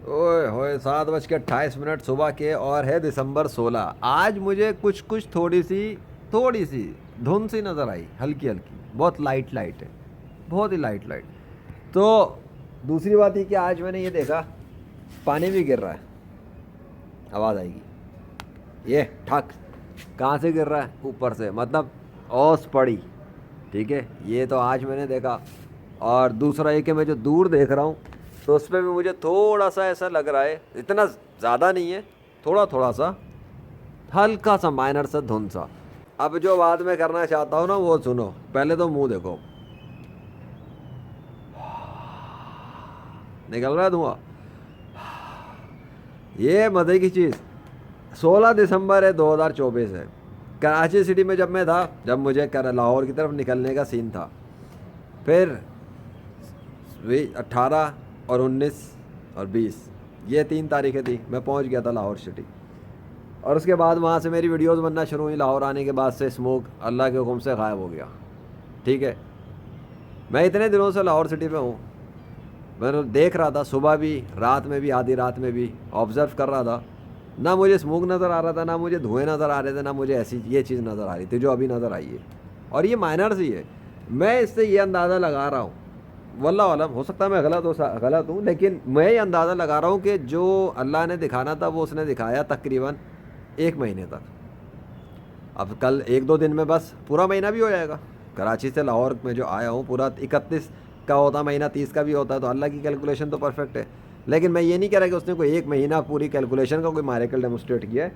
اوئے ہوئے 7:28 صبح کے اور ہے دسمبر 16. آج مجھے کچھ تھوڑی سی دھند سی نظر آئی, ہلکی ہلکی, بہت لائٹ لائٹ ہے, بہت ہی لائٹ لائٹ. تو دوسری بات یہ کہ آج میں نے یہ دیکھا پانی بھی گر رہا ہے, آواز آئے گی یہ ٹھک, کہاں سے گر رہا ہے؟ اوپر سے, مطلب اوس پڑی. ٹھیک ہے, یہ تو آج میں نے دیکھا. اور دوسرا یہ کہ میں جو دور دیکھ رہا ہوں تو اس پہ بھی مجھے تھوڑا سا ایسا لگ رہا ہے, اتنا زیادہ نہیں ہے, تھوڑا سا ہلکا سا مائنر سا دھند سا. اب جو بات میں کرنا چاہتا ہوں نا وہ سنو, پہلے تو منہ دیکھو, نکل رہا ہے دھواں. یہ مزے کی چیز 16 دسمبر ہے 2024 ہے. کراچی سٹی میں جب میں تھا, جب مجھے لاہور کی طرف نکلنے کا سین تھا, پھر 18 اور 19 اور 20 یہ 3 تاریخیں تھیں, میں پہنچ گیا تھا لاہور سٹی. اور اس کے بعد وہاں سے میری ویڈیوز بننا شروع ہوئی. لاہور آنے کے بعد سے اسموک اللہ کے حکم سے غائب ہو گیا. ٹھیک ہے, میں اتنے دنوں سے لاہور سٹی پہ ہوں, میں نے دیکھ رہا تھا صبح بھی, رات میں بھی, آدھی رات میں بھی آبزرو کر رہا تھا. نہ مجھے اسموک نظر آ رہا تھا, نہ مجھے دھوئیں نظر آ رہے تھے, نہ مجھے ایسی یہ چیز نظر آ رہی تھی جو ابھی نظر آئی ہے. اور یہ مائنرز ہی ہے. میں اس سے یہ اندازہ لگا رہا ہوں, واللہ عالم ہو سکتا ہے میں غلط ہوں, لیکن میں یہ اندازہ لگا رہا ہوں کہ جو اللہ نے دکھانا تھا وہ اس نے دکھایا تقریباً 1 مہینے تک. اب کل 1-2 دن میں بس پورا مہینہ بھی ہو جائے گا. کراچی سے لاہور میں جو آیا ہوں پورا 31 کا ہوتا مہینہ, 30 کا بھی ہوتا ہے, تو اللہ کی کیلکولیشن تو پرفیکٹ ہے. لیکن میں یہ نہیں کہہ رہا کہ اس نے کوئی 1 مہینہ پوری کیلکولیشن کا کوئی میریکل ڈیمونسٹریٹ کیا ہے.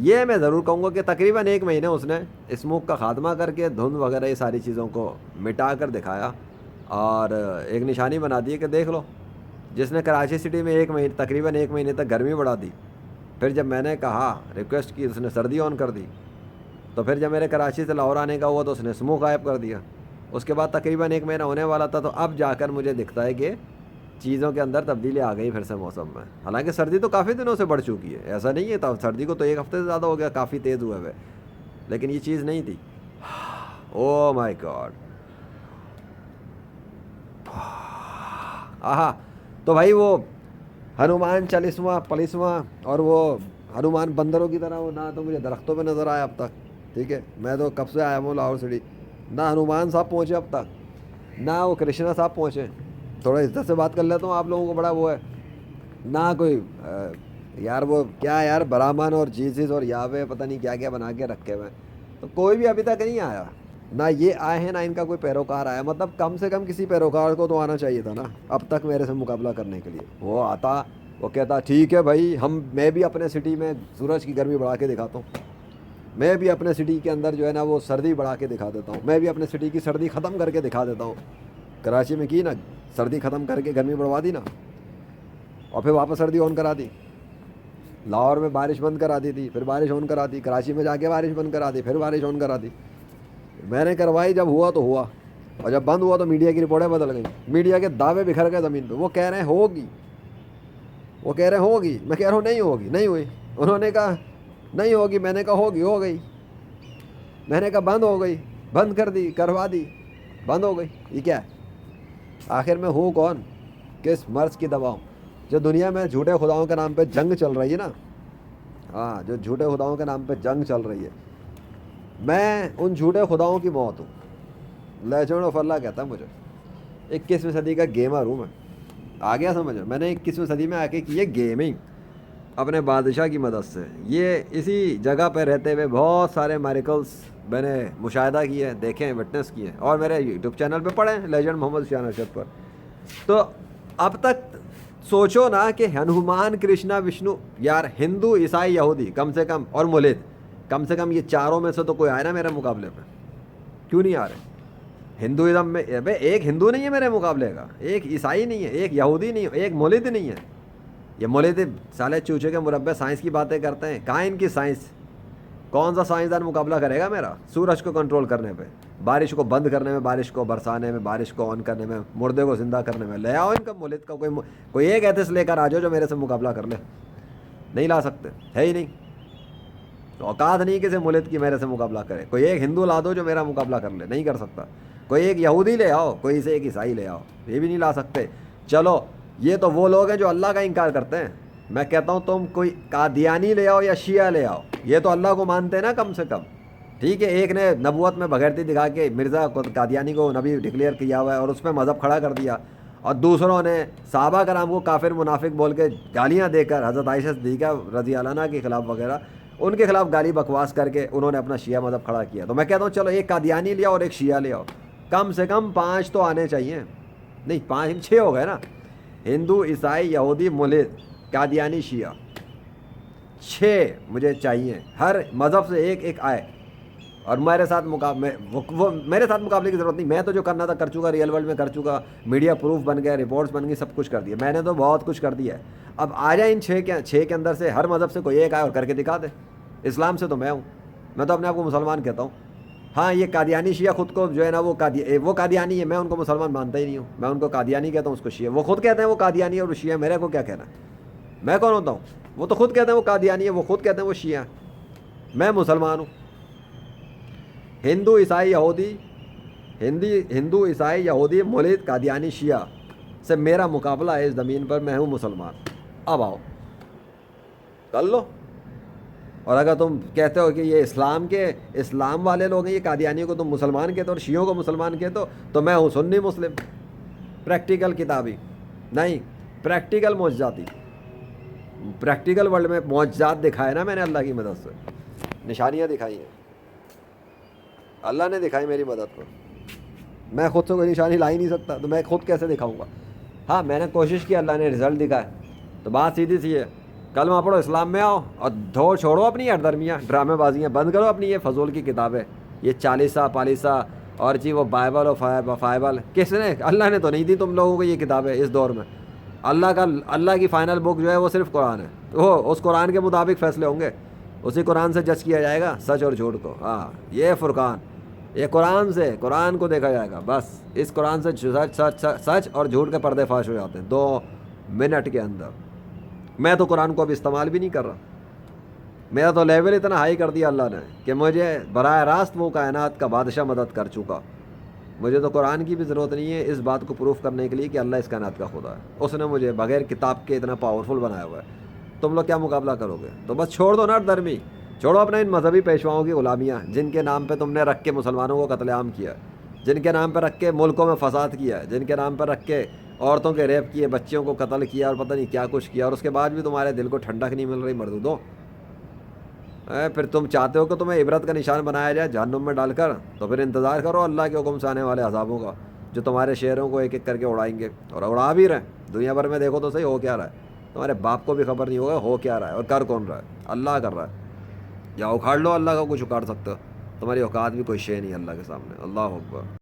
یہ میں ضرور کہوں گا کہ تقریباً 1 مہینے اس نے اسموک کا خاتمہ کر کے دھند وغیرہ یہ ساری چیزوں کو مٹا کر دکھایا, اور ایک نشانی بنا دی ہے کہ دیکھ لو. جس نے کراچی سٹی میں تقریباً 1 مہینے تک گرمی بڑھا دی, پھر جب میں نے کہا ریکویسٹ کی اس نے سردی آن کر دی, تو پھر جب میرے کراچی سے لاہور آنے کا ہوا تو اس نے اسموک غائب کر دیا. اس کے بعد تقریباً 1 مہینہ ہونے والا تھا, تو اب جا کر مجھے دکھتا ہے کہ چیزوں کے اندر تبدیلی آ گئی پھر سے موسم میں. حالانکہ سردی تو کافی دنوں سے بڑھ چکی ہے, ایسا نہیں ہے, سردی کو تو 1 ہفتے سے زیادہ ہو گیا, کافی تیز ہوئے ہوئے, لیکن یہ چیز نہیں تھی. او مائی گاڈ, آہا. تو بھائی وہ ہنومان 40واں اور وہ ہنومان بندروں کی طرح وہ نہ تو مجھے درختوں پہ نظر آیا اب تک. ٹھیک ہے, میں تو کب سے آیا ہوں لاہور سٹی, نہ ہنومان صاحب پہنچے اب تک, نہ وہ کرشنا صاحب پہنچے. تھوڑا عزت سے بات کر لیتا ہوں, آپ لوگوں کو بڑا وہ ہے, نہ کوئی یار وہ کیا یار برہمن اور جیزس اور یاوے پتہ نہیں کیا کیا بنا کے رکھے ہوئے, تو کوئی بھی ابھی تک نہیں آیا. نہ یہ آئے ہیں, نہ ان کا کوئی پیروکار آیا. مطلب کم سے کم کسی پیروکار کو تو آنا چاہیے تھا نا اب تک میرے سے مقابلہ کرنے کے لیے. وہ آتا, وہ کہتا ٹھیک ہے بھائی, میں بھی اپنے سٹی میں سورج کی گرمی بڑھا کے دکھاتا ہوں, میں بھی اپنے سٹی کے اندر جو ہے نا وہ سردی بڑھا کے دکھا دیتا ہوں, میں بھی اپنے سٹی کی سردی ختم کر کے دکھا دیتا ہوں. کراچی میں کی نا سردی ختم کر کے گرمی بڑھوا دی نا, اور پھر واپس سردی آن کرا دی. لاہور میں بارش بند کرا دی تھی, پھر بارش آن کرا دی. کراچی میں جا کے بارش بند کرا دی, پھر بارش آن کرا دی. میں نے کروائی, جب ہوا تو ہوا, اور جب بند ہوا تو میڈیا کی رپورٹیں بدل گئیں, میڈیا کے دعوے بکھر گئے زمین پہ. وہ کہہ رہے ہیں ہوگی, وہ کہہ رہے ہیں ہوگی, میں کہہ رہا ہوں نہیں ہوگی, نہیں ہوئی. انہوں نے کہا نہیں ہوگی, میں نے کہا ہوگی, ہو گئی. میں نے کہا بند ہو گئی, بند کر دی, کروا دی, بند ہو گئی. یہ کیا ہے آخر میں؟ ہوں کون, کس مرض کی دوا ہوں؟ جو دنیا میں جھوٹے خداؤں کے نام پہ جنگ چل رہی ہے نا, ہاں, جو جھوٹے خداؤں کے نام پہ جنگ چل رہی ہے, میں ان جھوٹے خداؤں کی موت ہوں. لیجنڈ آف اللہ کہتا ہے مجھے. 21ویں صدی کا گیمر ہوں میں, آ گیا سمجھ. میں نے 21ویں صدی میں آ کے کی ہے گیمنگ اپنے بادشاہ کی مدد سے. یہ اسی جگہ پہ رہتے ہوئے بہت سارے میریکلس میں نے مشاہدہ کیے, دیکھے, وٹنس کیے, اور میرے یوٹیوب چینل پہ پڑھے لیجنڈ محمد شاہ نشد پر. تو اب تک سوچو نا کہ ہنومان, کرشنا, وشنو, یار ہندو, عیسائی, یہودی کم سے کم, اور ملید کم سے کم, یہ چاروں میں سے تو کوئی آئے نا میرے مقابلے پہ. کیوں نہیں آ رہے؟ ہندوازم میں ایک ہندو نہیں ہے میرے مقابلے کا, ایک عیسائی نہیں ہے, ایک یہودی نہیں ہے, ایک مولد نہیں ہے. یہ مولد سالے چوچے کے مربع سائنس کی باتیں کرتے ہیں. کہاں ان کی سائنس؟ کون سا سائنسدان مقابلہ کرے گا میرا سورج کو کنٹرول کرنے پہ, بارش کو بند کرنے میں, بارش کو برسانے میں, بارش کو آن کرنے میں, مردے کو زندہ کرنے میں؟ لے آؤ ان کا مولد کا کوئی ایک ایتھس لے کر آ جاؤ جو میرے سے مقابلہ کر لے. نہیں لا سکتے, ہے ہی نہیں. اوقات نہیں کسی مولد کی میرے سے مقابلہ کرے. کوئی ایک ہندو لا دو جو میرا مقابلہ کر لے, نہیں کر سکتا. کوئی ایک یہودی لے آؤ, کوئی سے ایک عیسائی لے آؤ, یہ بھی نہیں لا سکتے. چلو یہ تو وہ لوگ ہیں جو اللہ کا انکار کرتے ہیں. میں کہتا ہوں تم کوئی قادیانی لے آؤ یا شیعہ لے آؤ, یہ تو اللہ کو مانتے ہیں نا کم سے کم. ٹھیک ہے, ایک نے نبوت میں بغیرتی دکھا کے مرزا قادیانی کو نبی ڈکلیئر کیا ہوا ہے اور اس پہ مذہب کھڑا کر دیا, اور دوسروں نے صحابہ کرام کو کافر منافق بول کے گالیاں دے کر حضرت عائشہ صدیقہ رضی اللہ عنہا کے خلاف وغیرہ ان کے خلاف گالی بکواس کر کے انہوں نے اپنا شیعہ مذہب کھڑا کیا. تو میں کہتا ہوں چلو ایک قادیانی لے آؤ اور ایک شیعہ لے آؤ, کم سے کم 5 تو آنے چاہیے. نہیں 5 6 ہو گئے نا, ہندو عیسائی یہودی ملحد قادیانی شیعہ, 6 مجھے چاہیے. ہر مذہب سے ایک ایک آئے اور میرے ساتھ میرے ساتھ مقابلے کی ضرورت نہیں. میں تو جو کرنا تھا کر چکا, ریئل ورلڈ میں کر چکا, میڈیا پروف بن گیا, رپورٹس بن گئی, سب کچھ کر دیا میں نے, تو بہت کچھ کر دیا ہے. اب آ جائے ان 6 کے اندر سے ہر مذہب سے کوئی ایک آئے اور کر کے دکھا دے. اسلام سے تو میں ہوں, میں تو اپنے آپ کو مسلمان کہتا ہوں. ہاں یہ قادیانی شیعہ خود کو جو ہے نا وہ قادیانی ہے, میں ان کو مسلمان مانتا ہی نہیں ہوں. میں ان کو قادیانی کہتا ہوں, اس کو شیعہ. وہ خود کہتے ہیں وہ قادیانی اور وہ شیعہ, میرے کو کیا کہنا, میں کون ہوتا ہوں. وہ تو خود کہتے ہیں وہ قادیانی ہے, وہ خود کہتے ہیں وہ شیعہ, میں مسلمان ہوں. ہندو عیسائی یہودی ملحد قادیانی شیعہ سے میرا مقابلہ ہے اس زمین پر, میں ہوں مسلمان. اب آؤ کر لو. اور اگر تم کہتے ہو کہ یہ اسلام والے لوگ ہیں, یہ قادیانی کو تم مسلمان کہتے ہو اور شیعوں کو مسلمان کہتے ہو, تو میں ہوں سنی مسلم. پریکٹیکل کتابی نہیں, پریکٹیکل معجزاتی. پریکٹیکل ورلڈ میں معجزات دکھائے نا میں نے, اللہ کی مدد سے نشانیاں دکھائی ہیں, اللہ نے دکھائی میری مدد کو. میں خود سے کوئی نشانی لا ہی نہیں سکتا, تو میں خود کیسے دکھاؤں گا. ہاں میں نے کوشش کی, اللہ نے رزلٹ دکھائے. تو بات سیدھی سی ہے, کلمہ پڑھو, اسلام میں آؤ, اور چھوڑو اپنی ہردرمیاں, ڈرامے بازیاں بند کرو اپنی یہ فضول کی کتابیں, یہ 40 اور جی وہ بائبل اور فائبل. کس نے, اللہ نے تو نہیں دی تم لوگوں کو یہ کتابیں اس دور میں. اللہ کی فائنل بک جو ہے وہ صرف قرآن ہے. وہ اس قرآن کے مطابق فیصلے ہوں گے, اسی قرآن سے جج کیا جائے گا سچ اور جھوٹ کو. ہاں یہ فرقان, یہ قرآن کو دیکھا جائے گا. بس اس قرآن سے سچ اور جھوٹ کے پردے فاش ہو جاتے ہیں 2 منٹ کے اندر. میں تو قرآن کو اب استعمال بھی نہیں کر رہا. میرا تو لیول اتنا ہائی کر دیا اللہ نے کہ مجھے براہ راست وہ کائنات کا بادشاہ مدد کر چکا. مجھے تو قرآن کی بھی ضرورت نہیں ہے اس بات کو پروف کرنے کے لیے کہ اللہ اس کائنات کا خدا ہے. اس نے مجھے بغیر کتاب کے اتنا پاورفل بنایا ہوا ہے. تم لوگ کیا مقابلہ کرو گے؟ تو بس چھوڑ دو نا درمی, چھوڑو اپنے ان مذہبی پیشواؤں کی غلامیاں, جن کے نام پہ تم نے رکھ کے مسلمانوں کو قتل عام کیا, جن کے نام پہ رکھ کے ملکوں میں فساد کیا, جن کے نام پہ رکھ کے عورتوں کے ریپ کیے, بچیوں کو قتل کیا اور پتہ نہیں کیا کچھ کیا, اور اس کے بعد بھی تمہارے دل کو ٹھنڈک نہیں مل رہی مردودوں. پھر تم چاہتے ہو کہ تمہیں عبرت کا نشان بنایا جائے جہنم میں ڈال کر, تو پھر انتظار کرو اللہ کے حکم سے آنے والے عذابوں کا, جو تمہارے شہروں کو ایک ایک کر کے اڑائیں گے. اور اڑا بھی رہے, دنیا بھر میں دیکھو تو صحیح ہو کیا رہا ہے. تمہارے باپ کو بھی خبر نہیں ہوگا ہو کیا رہا ہے اور کر کون رہا ہے. اللہ کر رہا ہے. یا اکھاڑ لو, اللہ کا کچھ اکھاڑ سکتے ہو, تمہاری اوقات بھی کوئی شے نہیں اللہ کے سامنے. اللہ اکبر.